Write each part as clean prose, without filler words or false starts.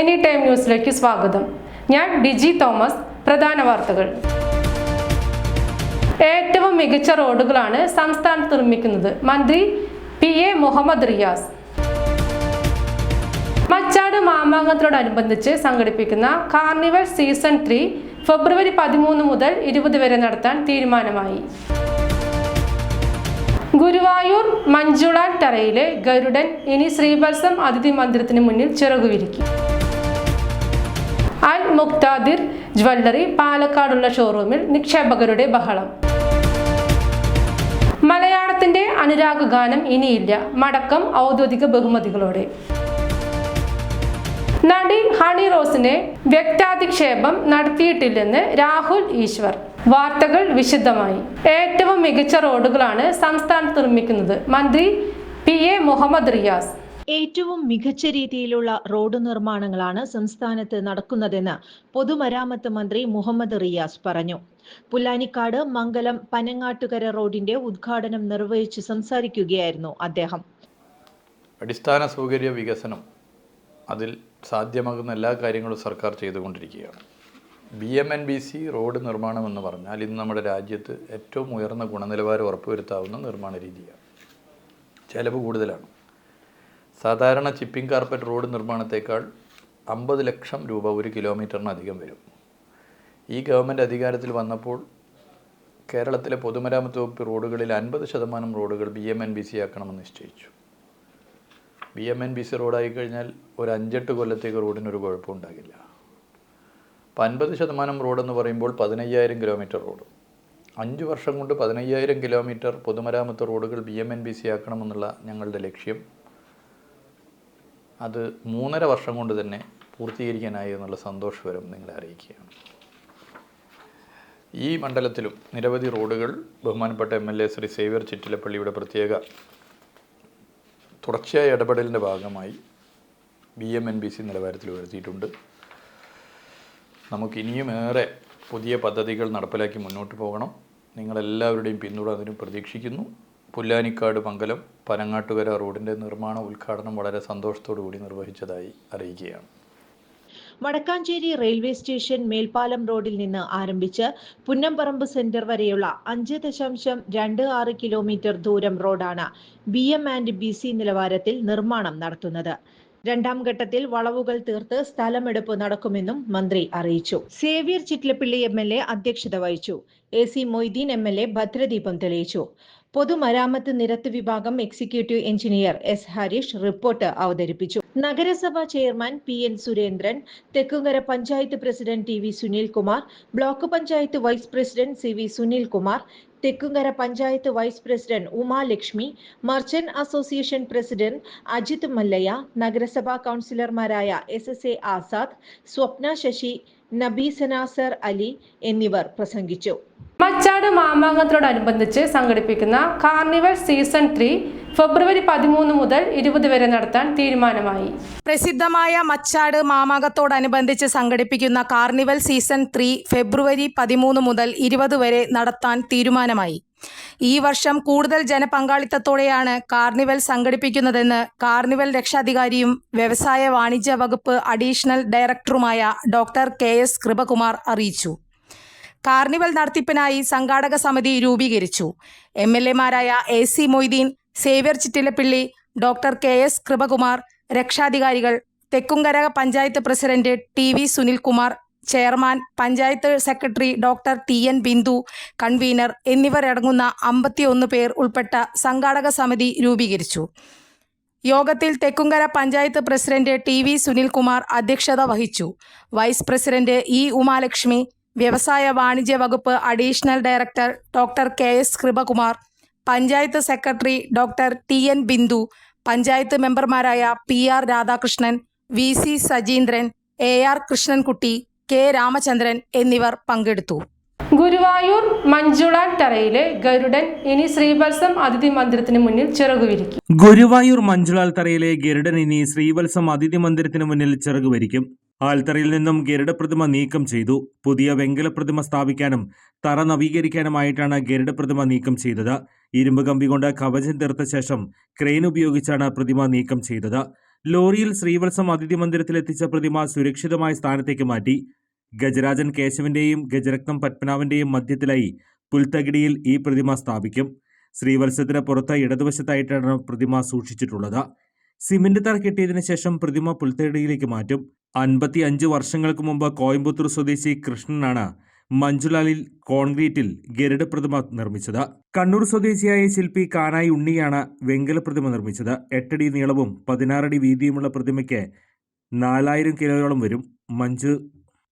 Any time ന്യൂസിലേക്ക് സ്വാഗതം. ഞാൻ ഡിജി തോമസ്. പ്രധാന വാർത്തകൾ. ഏറ്റവും മികച്ച റോഡുകളാണ് സംസ്ഥാനത്ത് നിർമ്മിക്കുന്നത്. മന്ത്രി PA മുഹമ്മദ് റിയാസ്. മച്ചാട് മാമാങ്കത്തോടനുബന്ധിച്ച് സംഘടിപ്പിക്കുന്ന കാർണിവൽ സീസൺ 3 ഫെബ്രുവരി 13 മുതൽ 20 വരെ നടത്താൻ തീരുമാനമായി. ഗുരുവായൂർ മഞ്ജുളാൽ തറയിലെ ഗരുഡൻ ഇനി ശ്രീവത്സം അതിഥി മന്ദിരത്തിന് മുന്നിൽ ചിറകുവിരിക്കും. അൽ മുക്താദിർ ജ്വല്ലറി പാലക്കാടുള്ള ഷോറൂമിൽ നിക്ഷേപകരുടെ ബഹളം. മലയാളത്തിന്റെ അനുരാഗ ഗാനം ഇനിയില്ല, മടക്കം ഔദ്യോഗിക ബഹുമതികളോടെ. നടി ഹണി റോസിനെ വ്യക്താധിക്ഷേപം നടത്തിയിട്ടില്ലെന്ന് രാഹുൽ ഈശ്വർ. വാർത്തകൾ വിശദമായി. ഏറ്റവും മികച്ച റോഡുകളാണ് സംസ്ഥാനത്ത് നിർമ്മിക്കുന്നത്. മന്ത്രി PA മുഹമ്മദ് റിയാസ്. ഏറ്റവും മികച്ച രീതിയിലുള്ള റോഡ് നിർമ്മാണങ്ങളാണ് സംസ്ഥാനത്ത് നടക്കുന്നതെന്ന് പൊതുമരാമത്ത് മന്ത്രി മുഹമ്മദ് റിയാസ് പറഞ്ഞു. പുല്ലാനിക്കാട് മംഗലം പനങ്ങാട്ടുകര റോഡിന്റെ ഉദ്ഘാടനം നിർവഹിച്ച് സംസാരിക്കുകയായിരുന്നു അദ്ദേഹം. അടിസ്ഥാന സൗകര്യ വികസനം, അതിൽ സാധ്യമാകുന്ന എല്ലാ കാര്യങ്ങളും സർക്കാർ ചെയ്തുകൊണ്ടിരിക്കുകയാണ്. BMNBC റോഡ് നിർമ്മാണം എന്ന് പറഞ്ഞാൽ ഇന്ന് നമ്മുടെ രാജ്യത്ത് ഏറ്റവും ഉയർന്ന ഗുണനിലവാരം ഉറപ്പുവരുത്താവുന്ന നിർമ്മാണ രീതിയാണ്. ചെലവ് കൂടുതലാണ്. സാധാരണ ചിപ്പിംഗ് കാർപ്പറ്റ് റോഡ് നിർമ്മാണത്തേക്കാൾ 50 ലക്ഷം രൂപ ഒരു കിലോമീറ്ററിനധികം വരും. ഈ ഗവൺമെൻറ് അധികാരത്തിൽ വന്നപ്പോൾ കേരളത്തിലെ പൊതുമരാമത്ത് വകുപ്പ് റോഡുകളിൽ 50% റോഡുകൾ BMNBC ആക്കണമെന്ന് നിശ്ചയിച്ചു. BMNBC റോഡായി കഴിഞ്ഞാൽ ഒരു 5-8 കൊല്ലത്തേക്ക് റോഡിനൊരു കുഴപ്പമുണ്ടാകില്ല. അപ്പോൾ 50% റോഡെന്ന് പറയുമ്പോൾ 15,000 കിലോമീറ്റർ റോഡ്. 5 വർഷം കൊണ്ട് 15,000 കിലോമീറ്റർ പൊതുമരാമത്ത് റോഡുകൾ BMNBC ആക്കണമെന്നുള്ള ഞങ്ങളുടെ ലക്ഷ്യം അത് 3.5 വർഷം കൊണ്ട് തന്നെ പൂർത്തീകരിക്കാനായി എന്നുള്ള സന്തോഷവരം നിങ്ങളെ അറിയിക്കുകയാണ്. ഈ മണ്ഡലത്തിലും നിരവധി റോഡുകൾ ബഹുമാനപ്പെട്ട MLA ശ്രീ സേവ്യർ ചിറ്റിലപ്പള്ളിയുടെ പ്രത്യേക തുടർച്ചയായ ഇടപെടലിൻ്റെ ഭാഗമായി BMNBC നിലവാരത്തിൽ ഉയർത്തിയിട്ടുണ്ട്. നമുക്കിനിയും ഏറെ പുതിയ പദ്ധതികൾ നടപ്പിലാക്കി മുന്നോട്ട് പോകണം. നിങ്ങളെല്ലാവരുടെയും പിന്തുണ അതിനും പ്രതീക്ഷിക്കുന്നു. പുല്ലാനിക്കാട് മംഗലം പനങ്ങാട്ടുകര റോഡിൻ്റെ നിർമ്മാണ ഉദ്ഘാടനം വളരെ സന്തോഷത്തോടു കൂടി നിർവഹിച്ചതായി അറിയിക്കുകയാണ്. വടക്കാഞ്ചേരി റെയിൽവേ സ്റ്റേഷൻ മേൽപ്പാലം റോഡിൽ നിന്ന് ആരംഭിച്ച് പുന്നംപറമ്പ് സെന്റർ വരെയുള്ള 5.26 കിലോമീറ്റർ ദൂരം റോഡാണ് BMNBC നിലവാരത്തിൽ നിർമ്മാണം നടത്തുന്നത്. 2ാം ഘട്ടത്തിൽ വളവുകൾ തീർത്ത് സ്ഥലമെടുപ്പ് നടക്കുമെന്നും മന്ത്രി അറിയിച്ചു. സേവ്യർ ചിറ്റിലപ്പള്ളി MLA അധ്യക്ഷത വഹിച്ചു. AC മൊയ്തീൻ MLA ഭദ്രദീപം തെളിയിച്ചു. പൊതുമരാമത്ത് നിരത്ത് വിഭാഗം executive engineer S Harish report അവതരിപ്പിച്ചു. നഗരസഭാ chairman PN Surendran, Thekkumkara panchayat president TV Sunilkumar, block panchayat vice president CV Sunilkumar, Thekkumkara panchayat vice president Umalakshmi, merchant association president Ajith Mallayya, നഗരസഭാ കൗൺസിലർമാരായ SSA ആസാദ്, സ്വപ്ന ശശി, നബീസനാസർ അലി എന്നിവർ പ്രസംഗിച്ചു. മച്ചാട് മാമാങ്കത്തോടനുബന്ധിച്ച് സംഘടിപ്പിക്കുന്ന കാർണിവൽ സീസൺ 3 ഫെബ്രുവരി 13 മുതൽ 20 വരെ നടത്താൻ തീരുമാനമായി. പ്രസിദ്ധമായ മച്ചാട് മാമാങ്കത്തോടനുബന്ധിച്ച് സംഘടിപ്പിക്കുന്ന കാർണിവൽ സീസൺ 3 ഫെബ്രുവരി 13 മുതൽ 20 വരെ നടത്താൻ തീരുമാനമായി. ഈ വർഷം കൂടുതൽ ജനപങ്കാളിത്തത്തോടെയാണ് കാർണിവൽ സംഘടിപ്പിക്കുന്നതെന്ന് കാർണിവൽ രക്ഷാധികാരിയും വ്യവസായ വാണിജ്യ വകുപ്പ് അഡീഷണൽ ഡയറക്ടറുമായ ഡോക്ടർ KS കൃപകുമാർ അറിയിച്ചു. കാർണിവൽ നടത്തിപ്പിനായി സംഘാടക സമിതി രൂപീകരിച്ചു. MLAമാരായ AC Moideen, Xavier Chittilappilly, doctor KS Kripakumar, രക്ഷാധികാരികൾ, Thekkumkara panchayat president TV Sunilkumar, chairman, panchayat secretary doctor TN Bindu, convener എന്നിവരടങ്ങുന്ന 51 പേർ ഉൾപ്പെട്ട സംഘാടക സമിതി രൂപീകരിച്ചു. യോഗത്തിൽ തെക്കുംകര പഞ്ചായത്ത് പ്രസിഡന്റ് TV സുനിൽകുമാർ അധ്യക്ഷത വഹിച്ചു. വൈസ് പ്രസിഡന്റ് E ഉമാലക്ഷ്മി, വ്യവസായ വാണിജ്യ വകുപ്പ് additional director doctor KS Kripakumar, panchayat secretary doctor TN Bindu, panchayat മെമ്പർമാരായ PR Radhakrishnan, VC Sajeendran, AR Krishnankutty, K Ramachandran എന്നിവർ പങ്കെടുത്തു. ഗുരുവായൂർ മഞ്ജുളാൽ തറയിലെ ഗരുഡൻ ഇനി ശ്രീവത്സം അതിഥി മന്ദിരത്തിന് മുന്നിൽ ചിറകുവിരിക്കും. ഗുരുവായൂർ മഞ്ജുളാൽ തറയിലെ ഗരുഡൻ ഇനി ശ്രീവത്സം അതിഥി മന്ദിരത്തിന് മുന്നിൽ ചിറകുവിരിക്കും. ആൽത്തറയിൽ നിന്നും ഗരുഡ പ്രതിമ നീക്കം ചെയ്തു. പുതിയ വെങ്കല പ്രതിമ സ്ഥാപിക്കാനും തറ നവീകരിക്കാനുമായിട്ടാണ് ഗരുഡ പ്രതിമ നീക്കം ചെയ്തത്. ഇരുമ്പ് കമ്പി കൊണ്ട് കവചം തീർത്ത ശേഷം ക്രെയിൻ ഉപയോഗിച്ചാണ് പ്രതിമ നീക്കം ചെയ്തത്. ലോറിയിൽ ശ്രീവത്സം അതിഥി മന്ദിരത്തിൽ എത്തിച്ച പ്രതിമ സുരക്ഷിതമായ സ്ഥാനത്തേക്ക് മാറ്റി. ഗജരാജൻ കേശവന്റെയും ഗജരത്നം പത്മനാഭന്റെയും മധ്യത്തിലായി പുൽത്തകിടിയിൽ ഈ പ്രതിമ സ്ഥാപിക്കും. ശ്രീവത്സത്തിന് പുറത്ത് ഇടതുവശത്തായിട്ടാണ് പ്രതിമ സൂക്ഷിച്ചിട്ടുള്ളത്. സിമന്റ് തറ കെട്ടിയതിനു ശേഷം പ്രതിമ പുൽത്തകിടിയിലേക്ക് മാറ്റും. 55 വർഷങ്ങൾക്ക് മുമ്പ് കോയമ്പത്തൂർ സ്വദേശി കൃഷ്ണനാണ് മഞ്ജുലാലിൽ കോൺക്രീറ്റിൽ ഗരുഡ പ്രതിമ നിർമ്മിച്ചത്. കണ്ണൂർ സ്വദേശിയായ ശില്പി കാനായി ഉണ്ണിയാണ് വെങ്കല പ്രതിമ നിർമ്മിച്ചത്. 8 അടി നീളവും 16 അടി വീതിയുമുള്ള പ്രതിമയ്ക്ക് 4000 കിലോയോളം വരും.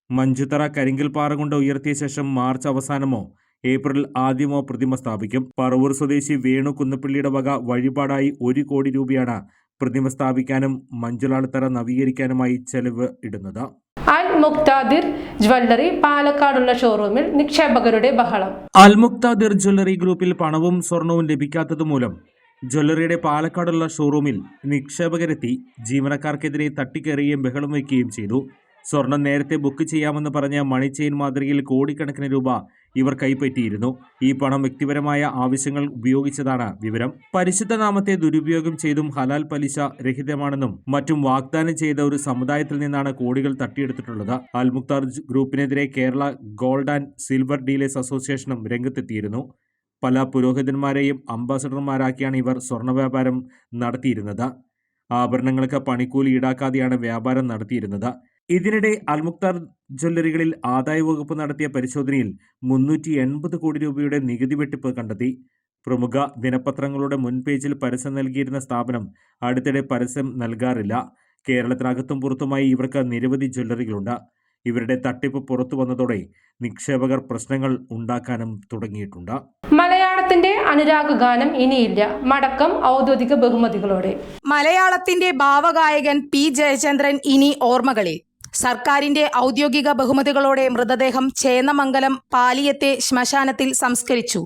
മഞ്ജുതറ കരിങ്കൽ പാറ കൊണ്ട് ഉയർത്തിയ ശേഷം മാർച്ച് അവസാനമോ ഏപ്രിൽ ആദ്യമോ പ്രതിമ സ്ഥാപിക്കും. പറവൂർ സ്വദേശി വേണു കുന്നപ്പിള്ളിയുടെ വക വഴിപാടായി 1 കോടി രൂപയാണ് പ്രതിമ സ്ഥാപിക്കാനും മഞ്ജുലാൾത്തറ നവീകരിക്കാനുമായി ചെലവ് ഇടുന്നത്. അൽ മുക്താദിർ ജ്വല്ലറി പാലക്കാടുള്ള ഷോറൂമിൽ നിക്ഷേപകരുടെ ബഹളം. അൽ മുക്താദിർ ജ്വല്ലറി ഗ്രൂപ്പിൽ പണവും സ്വർണവും ലഭിക്കാത്തതുമൂലം ജ്വല്ലറിയുടെ പാലക്കാടുള്ള ഷോറൂമിൽ നിക്ഷേപകരെത്തി ജീവനക്കാർക്കെതിരെ തട്ടിക്കയറുകയും ബഹളം വയ്ക്കുകയും ചെയ്തു. സ്വർണം നേരത്തെ ബുക്ക് ചെയ്യാമെന്ന് പറഞ്ഞ മണി ചെയിൻ മാതൃകയിൽ കോടിക്കണക്കിന് രൂപ ഇവർ കൈപ്പറ്റിയിരുന്നു. ഈ പണം വ്യക്തിപരമായ ആവശ്യങ്ങൾ ഉപയോഗിച്ചതാണ് വിവരം. പരിശുദ്ധ നാമത്തെ ദുരുപയോഗം ചെയ്തും ഹലാൽ പലിശ രഹിതമാണെന്നും മറ്റും വാഗ്ദാനം ചെയ്ത ഒരു സമുദായത്തിൽ നിന്നാണ് കോടികൾ തട്ടിയെടുത്തിട്ടുള്ളത്. അൽ മുക്താർ ഗ്രൂപ്പിനെതിരെ Kerala gold and silver dealers അസോസിയേഷനും രംഗത്തെത്തിയിരുന്നു. പല പുരോഹിതന്മാരെയും അംബാസഡർമാരാക്കിയാണ് ഇവർ സ്വർണ്ണ വ്യാപാരം നടത്തിയിരുന്നത്. ആഭരണങ്ങൾക്ക് പണിക്കൂലി ഈടാക്കാതെയാണ് വ്യാപാരം നടത്തിയിരുന്നത്. ഇതിനിടെ അൽമുക്താർ ജ്വല്ലറികളിൽ ആദായ വകുപ്പ് നടത്തിയ പരിശോധനയിൽ 380 കോടി രൂപയുടെ നികുതി വെട്ടിപ്പ് കണ്ടെത്തി. പ്രമുഖ ദിനപത്രങ്ങളുടെ മുൻപേജിൽ പരസ്യം നൽകിയിരുന്ന സ്ഥാപനം അടുത്തിടെ പരസ്യം നൽകാറില്ല. കേരളത്തിനകത്തും പുറത്തുമായി ഇവർക്ക് നിരവധി ജ്വല്ലറികളുണ്ട്. ഇവരുടെ തട്ടിപ്പ് പുറത്തു വന്നതോടെ നിക്ഷേപകർ പ്രശ്നങ്ങൾ ഉണ്ടാക്കാനും തുടങ്ങിയിട്ടുണ്ട്. മലയാളത്തിന്റെ അനുരാഗ ഗാനം ഇനിയില്ല, മടക്കം ഔദ്യോഗിക ബഹുമതികളോടെ. മലയാളത്തിന്റെ ഭാവഗായകൻ പി ജയചന്ദ്രൻ ഇനി ഓർമ്മകളിൽ. സർക്കാരിന്റെ ഔദ്യോഗിക ബഹുമതികളോടെ മൃതദേഹം ചേന്നമംഗലം പാലിയത്തെ ശ്മശാനത്തിൽ സംസ്കരിച്ചു.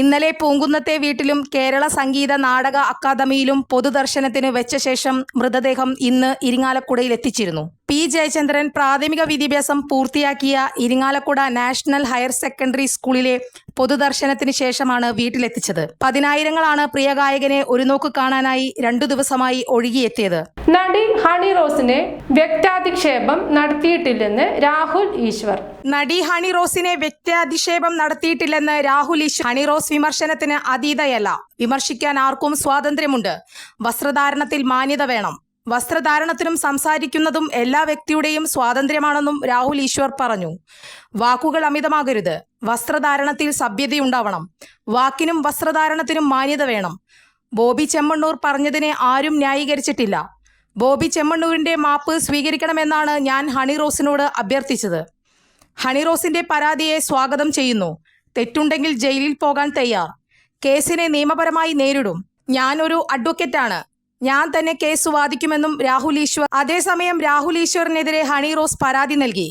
ഇന്നലെ പൂങ്കുന്നത്തെ വീട്ടിലും കേരള സംഗീത നാടക അക്കാദമിയിലും പൊതുദർശനത്തിന് വെച്ച ശേഷം മൃതദേഹം ഇന്ന് ഇരിങ്ങാലക്കുടയിൽ എത്തിച്ചിരുന്നു. പി ജയചന്ദ്രൻ പ്രാഥമിക വിദ്യാഭ്യാസം പൂർത്തിയാക്കിയ ഇരിങ്ങാലക്കുട നാഷണൽ ഹയർ സെക്കൻഡറി സ്കൂളിലെ പൊതുദർശനത്തിന് ശേഷമാണ് വീട്ടിലെത്തിച്ചത്. പതിനായിരങ്ങളാണ് പ്രിയ ഗായകനെ ഒരു നോക്ക് കാണാനായി 2 ദിവസമായി ഒഴുകിയെത്തിയത്. നടി ഹണി റോസിനെ വ്യക്താധിക്ഷേപം നടത്തിയിട്ടില്ലെന്ന് രാഹുൽ ഈശ്വർ. നടി ഹണി റോസിനെ വ്യക്താധിക്ഷേപം നടത്തിയിട്ടില്ലെന്ന് രാഹുൽ ഈശ്വർ. ഹണി റോസ് വിമർശനത്തിന് അതീതയല്ല. വിമർശിക്കാൻ ആർക്കും സ്വാതന്ത്ര്യമുണ്ട്. വസ്ത്രധാരണത്തിൽ മാന്യത വേണം. വസ്ത്രധാരണത്തിനും സംസാരിക്കുന്നതും എല്ലാ വ്യക്തിയുടെയും സ്വാതന്ത്ര്യമാണെന്നും രാഹുൽ ഈശ്വർ പറഞ്ഞു. വാക്കുകൾ അമിതമാകരുത്. വസ്ത്രധാരണത്തിൽ സഭ്യതയുണ്ടാവണം. വാക്കിനും വസ്ത്രധാരണത്തിനും മാന്യത വേണം. ബോബി ചെമ്മണ്ണൂർ പറഞ്ഞതിനെ ആരും ന്യായീകരിച്ചിട്ടില്ല. ബോബി ചെമ്മണ്ണൂരിന്റെ മാപ്പ് സ്വീകരിക്കണമെന്നാണ് ഞാൻ ഹണി റോസിനോട് അഭ്യർത്ഥിച്ചത്. ഹണി റോസിന്റെ പരാതിയെ സ്വാഗതം ചെയ്യുന്നു. തെറ്റുണ്ടെങ്കിൽ ജയിലിൽ പോകാൻ തയ്യാർ. കേസിനെ നിയമപരമായി നേരിടും. ഞാൻ ഒരു അഡ്വക്കേറ്റാണ്. ഞാൻ തന്നെ കേസ് വാദിക്കുമെന്നും രാഹുൽ ഈശ്വർ. അതേസമയം രാഹുൽ ഈശ്വറിനെതിരെ ഹണി റോസ് പരാതി നൽകി.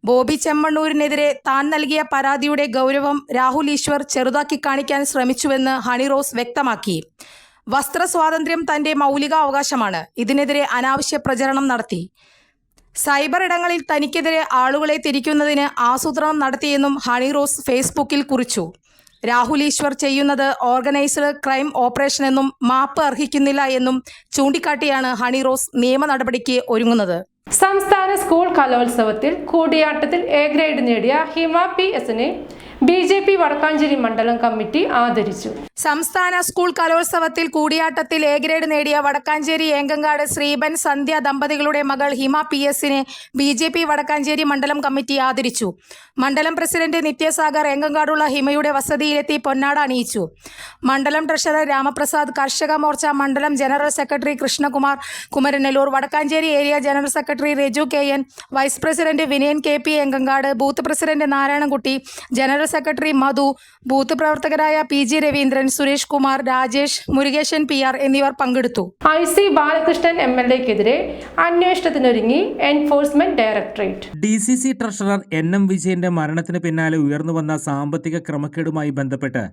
ബോബി ചെമ്മണ്ണൂരിനെതിരെ താൻ നൽകിയ പരാതിയുടെ ഗൗരവം രാഹുൽ ഈശ്വർ ചെറുതാക്കി കാണിക്കാൻ ശ്രമിച്ചുവെന്ന് ഹണി റോസ് വ്യക്തമാക്കി. വസ്ത്ര സ്വാതന്ത്ര്യം തന്റെ മൗലിക അവകാശമാണ്. ഇതിനെതിരെ അനാവശ്യ പ്രചരണം നടത്തി. സൈബർ ഇടങ്ങളിൽ തനിക്കെതിരെ ആളുകളെ തിരിക്കുന്നതിന് ആസൂത്രണം നടത്തിയെന്നും ഹണി റോസ് ഫേസ്ബുക്കിൽ കുറിച്ചു. രാഹുൽ ഈശ്വർ ചെയ്യുന്നത് ഓർഗനൈസ്ഡ് ക്രൈം ഓപ്പറേഷൻ എന്നും മാപ്പ് അർഹിക്കുന്നില്ല എന്നും ചൂണ്ടിക്കാട്ടിയാണ് ഹണി റോസ് നിയമ നടപടിക്ക് ഒരുങ്ങുന്നത്. സംസ്ഥാന സ്കൂൾ കലോത്സവത്തിൽ കൂടിയാട്ടത്തിൽ എ ഗ്രേഡ് നേടിയ ഹിമ പി എസിനെ BJP വടക്കാഞ്ചേരി മണ്ഡലം കമ്മിറ്റി ആദരിച്ചു. സംസ്ഥാന സ്കൂൾ കലോത്സവത്തിൽ കൂടിയാട്ടത്തിൽ എ ഗ്രേഡ് നേടിയ വടക്കാഞ്ചേരി ഏങ്കങ്കാട് ശ്രീബൻ സന്ധ്യ ദമ്പതികളുടെ മകൾ ഹിമ PS-നെ BJP വടക്കാഞ്ചേരി മണ്ഡലം കമ്മിറ്റി ആദരിച്ചു. മണ്ഡലം പ്രസിഡന്റ് നിത്യസാഗർ ഏങ്കങ്കാടുള്ള ഹിമയുടെ വസതിയിലെത്തി പൊന്നാട അണിയിച്ചു. മണ്ഡലം ട്രഷറർ രാമപ്രസാദ്, കർഷക മോർച്ച മണ്ഡലം general secretary Krishnakumar Kumaranellur, Wadakkanchery area general secretary Raju KN, vice president Vinayan KP Enkakkad, booth president Narayanankutty, general secretary Madhu, booth പ്രവർത്തകരായ PG രവീന്ദ്രൻ, സുരേഷ് കുമാർ, രാജേഷ്, മുരുകേശൻ PR എന്നിവർ പങ്കെടുത്തു. IC ബാലകൃഷ്ണൻ MLA-ക്കെതിരെ അന്വേഷണത്തിനൊരുങ്ങി enforcement directorate. DCC treasurer NM വിജയന്റെ മരണത്തിന് പിന്നാലെ ഉയർന്നുവന്ന സാമ്പത്തിക ക്രമക്കേടുമായി ബന്ധപ്പെട്ട്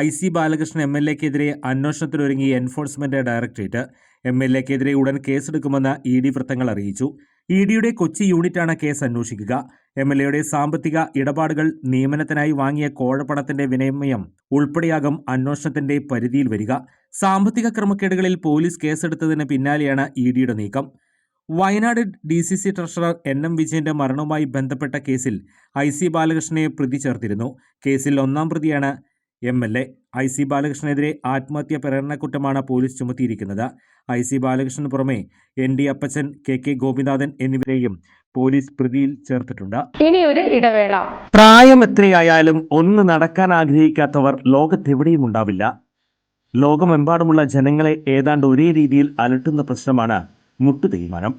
IC ബാലകൃഷ്ണൻ MLA-ക്കെതിരെ അന്വേഷണത്തിനൊരുങ്ങി എൻഫോഴ്സ്മെന്റ് ഡയറക്ടറേറ്റ്. MLA-ക്കെതിരെ ഉടൻ കേസെടുക്കുമെന്ന് ED വൃത്തങ്ങൾ അറിയിച്ചു. EDയുടെ കൊച്ചി യൂണിറ്റാണ് കേസ് അന്വേഷിക്കുക. MLA-യുടെ സാമ്പത്തിക ഇടപാടുകൾ, നിയമനത്തിനായി വാങ്ങിയ കോഴപ്പണത്തിന്റെ വിനിമയം ഉൾപ്പെടെയാകും അന്വേഷണത്തിന്റെ പരിധിയിൽ വരിക. സാമ്പത്തിക ക്രമക്കേടുകളിൽ പോലീസ് കേസെടുത്തതിന് പിന്നാലെയാണ് EDയുടെ നീക്കം. വയനാട് DCC ട്രഷറർ NM വിജയന്റെ മരണവുമായി ബന്ധപ്പെട്ട കേസിൽ IC ബാലകൃഷ്ണനെ പ്രതി ചേർത്തിരുന്നു. കേസിൽ ഒന്നാം പ്രതിയാണ് MLA. IC ബാലകൃഷ്ണനെതിരെ ആത്മഹത്യാ പ്രേരണക്കുറ്റമാണ് പോലീസ് ചുമത്തിയിരിക്കുന്നത്. IC ബാലകൃഷ്ണന് പുറമെ ND അപ്പച്ചൻ, KK ഗോപിനാഥൻ എന്നിവരെയും പോലീസ് പ്രതിയിൽ ചേർത്തിട്ടുണ്ട്. ഇനി ഒരു ഇടവേള. പ്രായം എത്രയായാലും ഒന്ന് നടക്കാൻ ആഗ്രഹിക്കാത്തവർ ലോകത്തെവിടെയും ഉണ്ടാവില്ല. ലോകമെമ്പാടുമുള്ള ജനങ്ങളെ ഏതാണ്ട് ഒരേ രീതിയിൽ അലട്ടുന്ന പ്രശ്നമാണ് മുട്ടുതേയ്മാനം.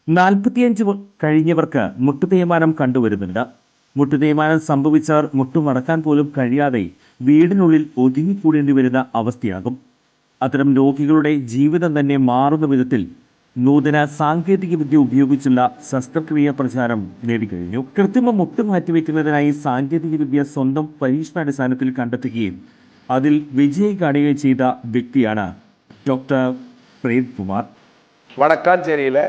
45 കഴിഞ്ഞവർക്ക് മുട്ടുതേയ്മാനം കണ്ടുവരുന്നുണ്ട്. മുട്ടുതേയ്മാനം സംഭവിച്ചവർ മുട്ടുമടക്കാൻ പോലും കഴിയാതെ വീടിനുള്ളിൽ ഒതുങ്ങിക്കൂടേണ്ടി വരുന്ന അവസ്ഥയാകും. അത്തരം രോഗികളുടെ ജീവിതം തന്നെ മാറുന്ന വിധത്തിൽ നൂതന സാങ്കേതിക വിദ്യ ഉപയോഗിച്ചുള്ള ശസ്ത്രക്രിയ പ്രചാരം നേടിക്കഴിഞ്ഞു. കൃത്രിമ മുട്ട് മാറ്റിവെക്കുന്നതിനായി സാങ്കേതിക വിദ്യ സ്വന്തം പരീക്ഷണാടിസ്ഥാനത്തിൽ കണ്ടെത്തുകയും അതിൽ വിജയം കാണുകയും ചെയ്ത വ്യക്തിയാണ് ഡോക്ടർ പ്രേംകുമാർ. വടക്കാഞ്ചേരിയിലെ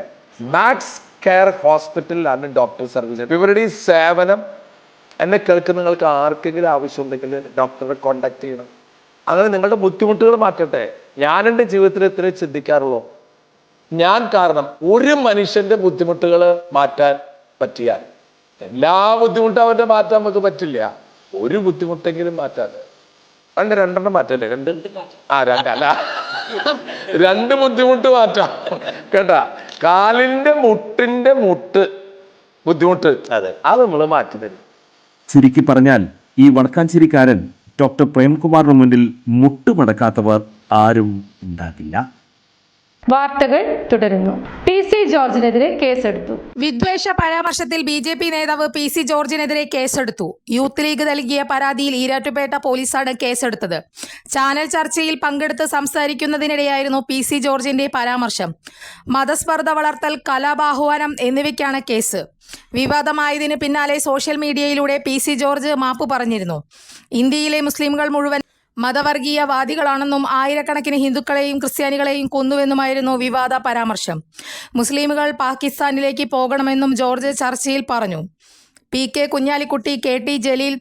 മാക്സ് കെയർ ഹോസ്പിറ്റലിലാണ് ഡോക്ടർ സർവീസ്. ഇവരുടെ ഈ സേവനം എന്നെ കേൾക്കുന്ന നിങ്ങൾക്ക് ആർക്കെങ്കിലും ആവശ്യമുണ്ടെങ്കിൽ ഡോക്ടറെ കോണ്ടാക്ട് ചെയ്യണം. അങ്ങനെ നിങ്ങളുടെ ബുദ്ധിമുട്ടുകൾ മാറ്റട്ടെ. ഞാൻ എൻ്റെ ജീവിതത്തിൽ ഇത്രയും ചിന്തിക്കാറുള്ളൂ. ഞാൻ കാരണം ഒരു മനുഷ്യന്റെ ബുദ്ധിമുട്ടുകൾ മാറ്റാൻ പറ്റിയാൽ, എല്ലാ ബുദ്ധിമുട്ടും അവരുടെ മാറ്റാൻ നമുക്ക് പറ്റില്ല, ഒരു ബുദ്ധിമുട്ടെങ്കിലും മാറ്റാൻ രണ്ടെണ്ണം മാറ്റല്ലേ? രണ്ട് ബുദ്ധിമുട്ട് മാറ്റാം കേട്ടാ. കാലിന്റെ മുട്ടിന്റെ ബുദ്ധിമുട്ട് അത് നമ്മൾ മാറ്റി തരും. ചുരുക്കി പറഞ്ഞാൽ ഈ വടക്കാഞ്ചേരിക്കാരൻ ഡോക്ടർ പ്രേംകുമാറിന് മുന്നിൽ മുട്ടുമടക്കാത്തവർ ആരും ഉണ്ടാകില്ല. വാർത്തകൾ തുടരുന്നു. PC ജോർജിനെതിരെ കേസെടുത്തു. വിദ്വേഷ പരാമർശത്തിൽ BJP നേതാവ് PC ജോർജിനെതിരെ കേസെടുത്തു. യൂത്ത് ലീഗ് നൽകിയ പരാതിയിൽ ഈരാറ്റുപേട്ട പോലീസാണ് കേസെടുത്തത്. ചാനൽ ചർച്ചയിൽ പങ്കെടുത്ത് സംസാരിക്കുന്നതിനിടെയായിരുന്നു PC ജോർജിന്റെ പരാമർശം. മതസ്പർദ്ധ വളർത്തൽ, കലാബാഹ്വാനം എന്നിവയ്ക്കാണ് കേസ്. വിവാദമായതിന് പിന്നാലെ സോഷ്യൽ മീഡിയയിലൂടെ PC ജോർജ് മാപ്പ് പറഞ്ഞിരുന്നു. ഇന്ത്യയിലെ മുസ്ലിംകൾ മുഴുവൻ മതവർഗീയവാദികളാണെന്നും ആയിരക്കണക്കിന് ഹിന്ദുക്കളെയും ക്രിസ്ത്യാനികളെയും കൊന്നുവെന്നുമായിരുന്നു വിവാദ പരാമർശം. മുസ്ലിമുകൾ പാകിസ്ഥാനിലേക്ക് പോകണമെന്നും ജോർജ് ചർച്ചയിൽ പറഞ്ഞു. PK Kunhalikutty, KT Jaleel,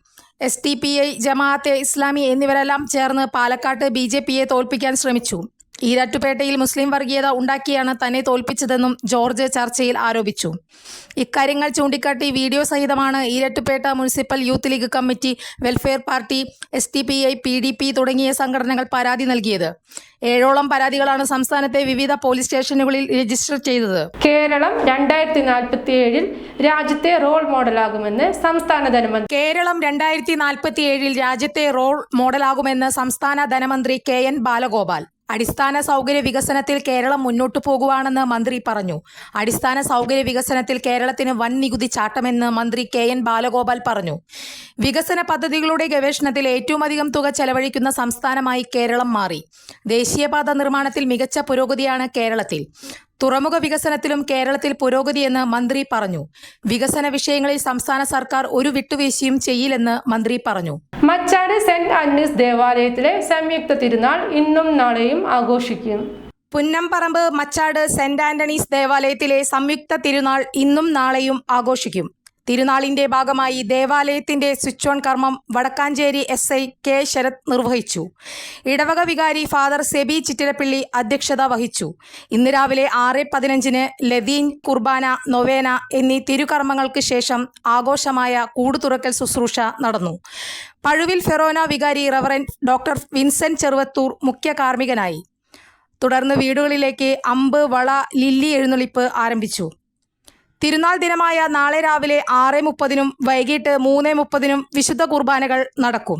STPI, Jamaat-e Islami എന്നിവരെല്ലാം ചേർന്ന് പാലക്കാട്ട് BJPയെ തോൽപ്പിക്കാൻ ശ്രമിച്ചു. ഈരാറ്റുപേട്ടയിൽ മുസ്ലിം വർഗീയത ഉണ്ടാക്കിയാണ് തന്നെ തോൽപ്പിച്ചതെന്നും ജോർജ് ചർച്ചയിൽ ആരോപിച്ചു. ഇക്കാര്യങ്ങൾ ചൂണ്ടിക്കാട്ടി വീഡിയോ സഹിതമാണ് Erattupetta municipal youth league committee, welfare party, STPI, PDP തുടങ്ങിയ സംഘടനകൾ പരാതി നൽകിയത്. 7ഓളം പരാതികളാണ് സംസ്ഥാനത്തെ വിവിധ പോലീസ് സ്റ്റേഷനുകളിൽ രജിസ്റ്റർ ചെയ്തത്. കേരളം 2047 രാജ്യത്തെ റോൾ മോഡലാകുമെന്ന് സംസ്ഥാന ധനമന്ത്രി. കേരളം 2047 രാജ്യത്തെ റോൾ മോഡലാകുമെന്ന് സംസ്ഥാന ധനമന്ത്രി KN ബാലഗോപാൽ. അടിസ്ഥാന സൗകര്യ വികസനത്തിൽ കേരളം മുന്നോട്ടു പോകുവാണെന്ന് മന്ത്രി പറഞ്ഞു. അടിസ്ഥാന സൗകര്യ വികസനത്തിൽ കേരളത്തിന് വൻ നികുതി ചാട്ടമെന്ന് മന്ത്രി KN ബാലഗോപാൽ പറഞ്ഞു. വികസന പദ്ധതികളുടെ ഗവേഷണത്തിൽ ഏറ്റവും അധികം തുക ചെലവഴിക്കുന്ന സംസ്ഥാനമായി കേരളം മാറി. ദേശീയപാത നിർമ്മാണത്തിൽ മികച്ച പുരോഗതിയാണ് കേരളത്തിൽ. തുറമുഖ വികസനത്തിലും കേരളത്തിൽ പുരോഗതിയെന്ന് മന്ത്രി പറഞ്ഞു. വികസന വിഷയങ്ങളിൽ സംസ്ഥാന സർക്കാർ ഒരു വിട്ടുവീഴ്ചയും ചെയ്യില്ലെന്ന് മന്ത്രി പറഞ്ഞു. മച്ചാട് സെന്റ് ആന്റണീസ് ദേവാലയത്തിലെ സംയുക്ത തിരുനാൾ ഇന്നും നാളെയും ആഘോഷിക്കും. പുന്നംപറമ്പ് മച്ചാട് സെന്റ് ആന്റണീസ് ദേവാലയത്തിലെ സംയുക്ത തിരുനാൾ ഇന്നും നാളെയും ആഘോഷിക്കും. തിരുനാളിന്റെ ഭാഗമായി ദേവാലയത്തിന്റെ സ്വിച്ച് ഓൺ കർമ്മം വടക്കാഞ്ചേരി SI K ശരത് നിർവഹിച്ചു. ഇടവക വികാരി ഫാദർ സെബി ചിറ്റിലപ്പിള്ളി അധ്യക്ഷത വഹിച്ചു. ഇന്ന് രാവിലെ 6:15 ലതീൻ, കുർബാന, നൊവേന എന്നീ തിരുകർമ്മങ്ങൾക്ക് ശേഷം ആഘോഷമായ കൂടുതുറക്കൽ ശുശ്രൂഷ നടന്നു. പഴുവിൽ ഫെറോന വികാരി റവറൻഡ് ഡോക്ടർ വിൻസെന്റ് ചെറുവത്തൂർ മുഖ്യ കാർമ്മികനായി. തുടർന്ന് വീടുകളിലേക്ക് അമ്പ്, വള, ലില്ലി എഴുന്നള്ളിപ്പ് ആരംഭിച്ചു. തിരുനാൾ ദിനമായ നാളെ രാവിലെ 6:30 വൈകിട്ട് 3:30 വിശുദ്ധ കുർബാനകൾ നടക്കും.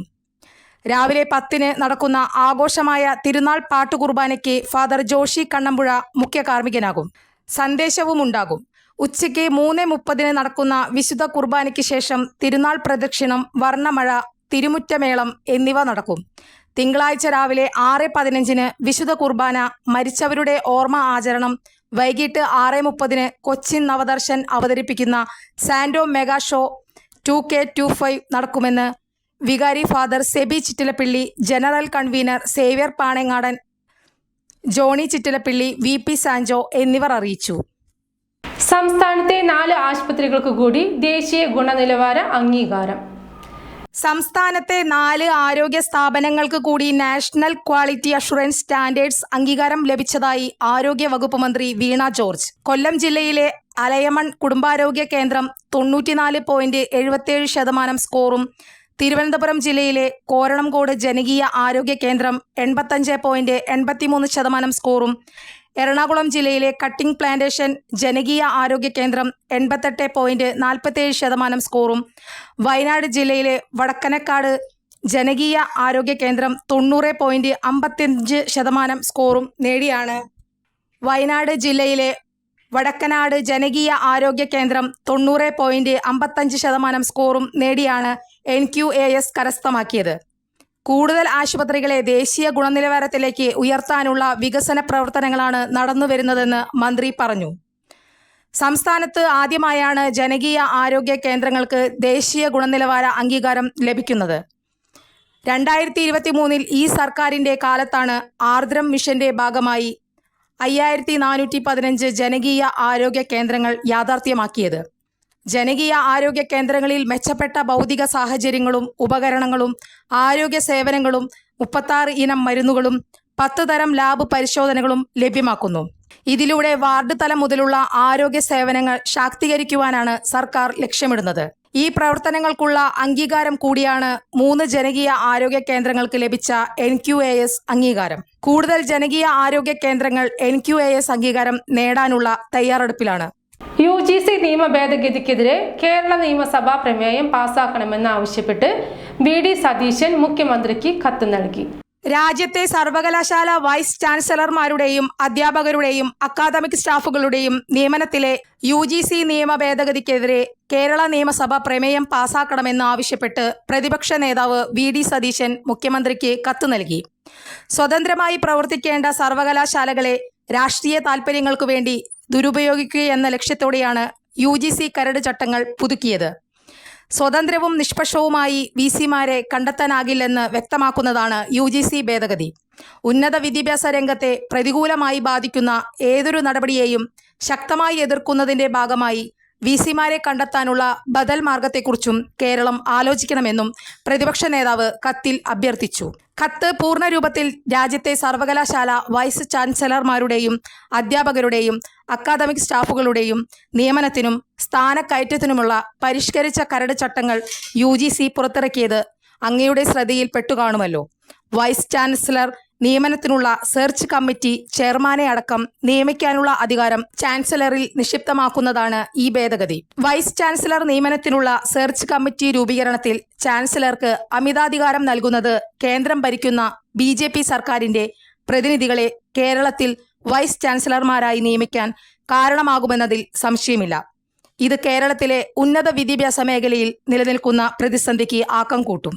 രാവിലെ 10 നടക്കുന്ന ആഘോഷമായ തിരുനാൾ പാട്ടുകുർബാനയ്ക്ക് ഫാദർ ജോഷി കണ്ണമ്പുഴ മുഖ്യ കാർമ്മികനാകും. സന്ദേശവും ഉണ്ടാകും. ഉച്ചയ്ക്ക് 3:30 നടക്കുന്ന വിശുദ്ധ കുർബാനയ്ക്ക് ശേഷം തിരുനാൾ പ്രദക്ഷിണം, വർണ്ണമഴ, തിരുമുറ്റമേളം എന്നിവ നടക്കും. തിങ്കളാഴ്ച രാവിലെ 6:15 വിശുദ്ധ കുർബാന, മരിച്ചവരുടെ ഓർമ്മ ആചരണം, വൈകിട്ട് 6:30 കൊച്ചിൻ നവദർശൻ അവതരിപ്പിക്കുന്ന സാൻഡോ മെഗാ ഷോ 2K25 നടക്കുമെന്ന് വികാരി father Sebi Chittilappilly, general convener Xavier Panangadan, Johnny Chittilappilly, VP Sanjo എന്നിവർ അറിയിച്ചു. സംസ്ഥാനത്തെ 4 ആശുപത്രികൾക്ക് കൂടി ദേശീയ ഗുണനിലവാര അംഗീകാരം. സംസ്ഥാനത്തെ 4 ആരോഗ്യ സ്ഥാപനങ്ങൾക്ക് കൂടി നാഷണൽ ക്വാളിറ്റി അഷുറൻസ് സ്റ്റാൻഡേർഡ്സ് അംഗീകാരം ലഭിച്ചതായി ആരോഗ്യ വകുപ്പ് മന്ത്രി വീണ ജോർജ്. കൊല്ലം ജില്ലയിലെ അലയമൺ കുടുംബാരോഗ്യ കേന്ദ്രം 94.77% സ്കോറും, തിരുവനന്തപുരം ജില്ലയിലെ കോരണംകോട് ജനകീയ ആരോഗ്യ കേന്ദ്രം 85.83% സ്കോറും, എറണാകുളം ജില്ലയിലെ കട്ടിംഗ് പ്ലാന്റേഷൻ ജനകീയ ആരോഗ്യ കേന്ദ്രം 88.47% സ്കോറും, വയനാട് ജില്ലയിലെ വടക്കനക്കാട് ജനകീയ ആരോഗ്യ കേന്ദ്രം 90.55% സ്കോറും നേടിയാണ് വയനാട് ജില്ലയിലെ വടക്കനാട് ജനകീയ ആരോഗ്യ കേന്ദ്രം 90.55% സ്കോറും നേടിയാണ് NQAS കരസ്ഥമാക്കിയത്. കൂടുതൽ ആശുപത്രികളെ ദേശീയ ഗുണനിലവാരത്തിലേക്ക് ഉയർത്താനുള്ള വികസന പ്രവർത്തനങ്ങളാണ് നടന്നുവരുന്നതെന്ന് മന്ത്രി പറഞ്ഞു. സംസ്ഥാനത്ത് ആദ്യമായാണ് ജനകീയ ആരോഗ്യ കേന്ദ്രങ്ങൾക്ക് ദേശീയ ഗുണനിലവാര അംഗീകാരം ലഭിക്കുന്നത്. 2023 ഈ സർക്കാരിൻ്റെ കാലത്താണ് ആർദ്രം മിഷന്റെ ഭാഗമായി 5415 ജനകീയ ആരോഗ്യ കേന്ദ്രങ്ങൾ യാഥാർത്ഥ്യമാക്കിയത്. ജനകീയ ആരോഗ്യ കേന്ദ്രങ്ങളിൽ മെച്ചപ്പെട്ട ഭൗതിക സാഹചര്യങ്ങളും ഉപകരണങ്ങളും ആരോഗ്യ സേവനങ്ങളും 36 ഇനം മരുന്നുകളും 10 തരം ലാബ് പരിശോധനകളും ലഭ്യമാക്കുന്നു. ഇതിലൂടെ വാർഡ് തലം മുതലുള്ള ആരോഗ്യ സേവനങ്ങൾ ശാക്തീകരിക്കുവാനാണ് സർക്കാർ ലക്ഷ്യമിടുന്നത്. ഈ പ്രവർത്തനങ്ങൾക്കുള്ള അംഗീകാരം കൂടിയാണ് 3 ജനകീയ ആരോഗ്യ കേന്ദ്രങ്ങൾക്ക് ലഭിച്ച NQAS അംഗീകാരം. കൂടുതൽ ജനകീയ ആരോഗ്യ കേന്ദ്രങ്ങൾ NQAS അംഗീകാരം നേടാനുള്ള തയ്യാറെടുപ്പിലാണ്. UGC നിയമ ഭേദഗതിക്കെതിരെ കേരള നിയമസഭാ പ്രമേയം പാസാക്കണമെന്നാവശ്യപ്പെട്ട് VD സതീശൻ മുഖ്യമന്ത്രിക്ക് കത്ത് നൽകി. രാജ്യത്തെ സർവകലാശാല വൈസ് ചാൻസലർമാരുടെയും അധ്യാപകരുടെയും അക്കാദമിക് സ്റ്റാഫുകളുടെയും നിയമനത്തിലെ UGC നിയമ ഭേദഗതിക്കെതിരെ കേരള നിയമസഭ പ്രമേയം പാസാക്കണമെന്നാവശ്യപ്പെട്ട് പ്രതിപക്ഷ നേതാവ് VD സതീശൻ മുഖ്യമന്ത്രിക്ക് കത്ത് നൽകി. സ്വതന്ത്രമായി പ്രവർത്തിക്കേണ്ട സർവകലാശാലകളെ രാഷ്ട്രീയ താൽപര്യങ്ങൾക്കു വേണ്ടി ദുരുപയോഗിക്കുകയെന്ന ലക്ഷ്യത്തോടെയാണ് UGC കരട് ചട്ടങ്ങൾ പുതുക്കിയത്. സ്വതന്ത്രവും നിഷ്പക്ഷവുമായി VCമാരെ കണ്ടെത്താനാകില്ലെന്ന് വ്യക്തമാക്കുന്നതാണ് UGC ഭേദഗതി. ഉന്നത വിദ്യാഭ്യാസ രംഗത്തെ പ്രതികൂലമായി ബാധിക്കുന്ന ഏതൊരു നടപടിയെയും ശക്തമായി എതിർക്കുന്നതിന്റെ ഭാഗമായി VCമാരെ കണ്ടെത്താനുള്ള ബദൽ മാർഗത്തെക്കുറിച്ചും കേരളം ആലോചിക്കണമെന്നും പ്രതിപക്ഷ നേതാവ് കത്തിൽ അഭ്യർത്ഥിച്ചു. കത്ത് പൂർണ്ണരൂപത്തിൽ രാജ്യത്തെ സർവകലാശാല വൈസ് ചാൻസലർമാരുടെയും അധ്യാപകരുടെയും അക്കാദമിക് സ്റ്റാഫുകളുടെയും നിയമനത്തിനും സ്ഥാനക്കയറ്റത്തിനുമുള്ള പരിഷ്കരിച്ച കരട് ചട്ടങ്ങൾ UGC പുറത്തിറക്കിയത് അങ്ങയുടെ ശ്രദ്ധയിൽ പെട്ടുകാണുമല്ലോ. വൈസ് ചാൻസലർ നിയമനത്തിനുള്ള സെർച്ച് കമ്മിറ്റി ചെയർമാനെ അടക്കം നിയമിക്കാനുള്ള അധികാരം ചാൻസലറിൽ നിക്ഷിപ്തമാക്കുന്നതാണ് ഈ ഭേദഗതി. വൈസ് ചാൻസലർ നിയമനത്തിനുള്ള സെർച്ച് കമ്മിറ്റി രൂപീകരണത്തിൽ ചാൻസലർക്ക് അമിതാധികാരം നൽകുന്നത് കേന്ദ്രം ഭരിക്കുന്ന BJP സർക്കാരിന്റെ പ്രതിനിധികളെ കേരളത്തിൽ വൈസ് ചാൻസലർമാരായി നിയമിക്കാൻ കാരണമാകുമെന്നതിൽ സംശയമില്ല. ഇത് കേരളത്തിലെ ഉന്നത വിദ്യാഭ്യാസ മേഖലയിൽ നിലനിൽക്കുന്ന പ്രതിസന്ധിക്ക് ആക്കം കൂട്ടും.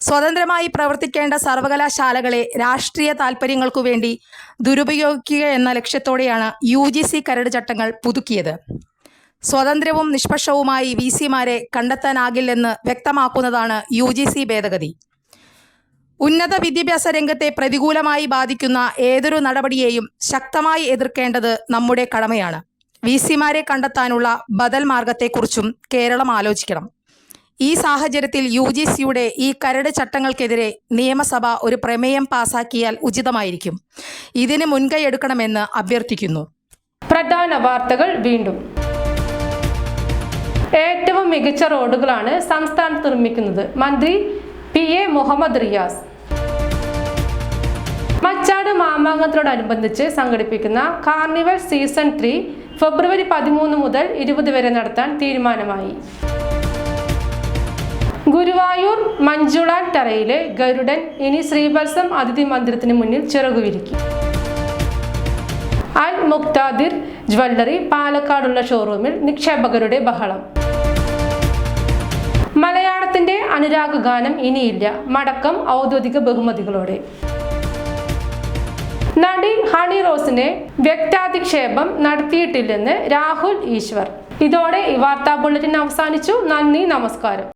സ്വതന്ത്രമായി പ്രവർത്തിക്കേണ്ട സർവകലാശാലകളെ രാഷ്ട്രീയ താൽപര്യങ്ങൾക്കു വേണ്ടി ദുരുപയോഗിക്കുക എന്ന ലക്ഷ്യത്തോടെയാണ് UGC കരട് ചട്ടങ്ങൾ പുതുക്കിയത്. സ്വതന്ത്രവും നിഷ്പക്ഷവുമായി VCമാരെ കണ്ടെത്താനാകില്ലെന്ന് വ്യക്തമാക്കുന്നതാണ് UGC ഭേദഗതി. ഉന്നത വിദ്യാഭ്യാസ രംഗത്തെ പ്രതികൂലമായി ബാധിക്കുന്ന ഏതൊരു നടപടിയെയും ശക്തമായി എതിർക്കേണ്ടത് നമ്മുടെ കടമയാണ്. VC-മാരെ കണ്ടെത്താനുള്ള ബദൽ മാർഗത്തെക്കുറിച്ചും കേരളം ആലോചിക്കണം. ഈ സാഹചര്യത്തിൽ UGCയുടെ ഈ കരട് ചട്ടങ്ങൾക്കെതിരെ നിയമസഭ ഒരു പ്രമേയം പാസാക്കിയാൽ ഉചിതമായിരിക്കും. ഇതിന് മുൻകൈ എടുക്കണമെന്ന് അഭ്യർത്ഥിക്കുന്നു. പ്രധാന വാർത്തകൾ വീണ്ടും. ഏറ്റവും മികച്ച റോഡുകളാണ് സംസ്ഥാനത്ത് നിർമ്മിക്കുന്നത്. മന്ത്രി PA മുഹമ്മദ് റിയാസ്. മച്ചാട് മാമാങ്കത്തോടനുബന്ധിച്ച് സംഘടിപ്പിക്കുന്ന കാർണിവൽ സീസൺ 3 ഫെബ്രുവരി 13 മുതൽ 20 വരെ നടത്താൻ തീരുമാനമായി. ഗുരുവായൂർ മഞ്ജുളാൽ തറയിലെ ഗരുഡൻ ഇനി ശ്രീവത്സം അതിഥി മന്ദിരത്തിന് മുന്നിൽ ചിറകുവിരിക്കും. അൽ മുക്താദിർ ജ്വല്ലറി പാലക്കാടുള്ള ഷോറൂമിൽ നിക്ഷേപകരുടെ ബഹളം. മലയാളത്തിന്റെ അനുരാഗ ഗാനം ഇനിയില്ല, മടക്കം ഔദ്യോഗിക ബഹുമതികളോടെ. നടി ഹണി റോസിനെ വ്യക്താധിക്ഷേപം നടത്തിയിട്ടില്ലെന്ന് രാഹുൽ ഈശ്വർ. ഇതോടെ ഈ വാർത്താ ബുള്ളറ്റിൻ അവസാനിച്ചു. നന്ദി, നമസ്കാരം.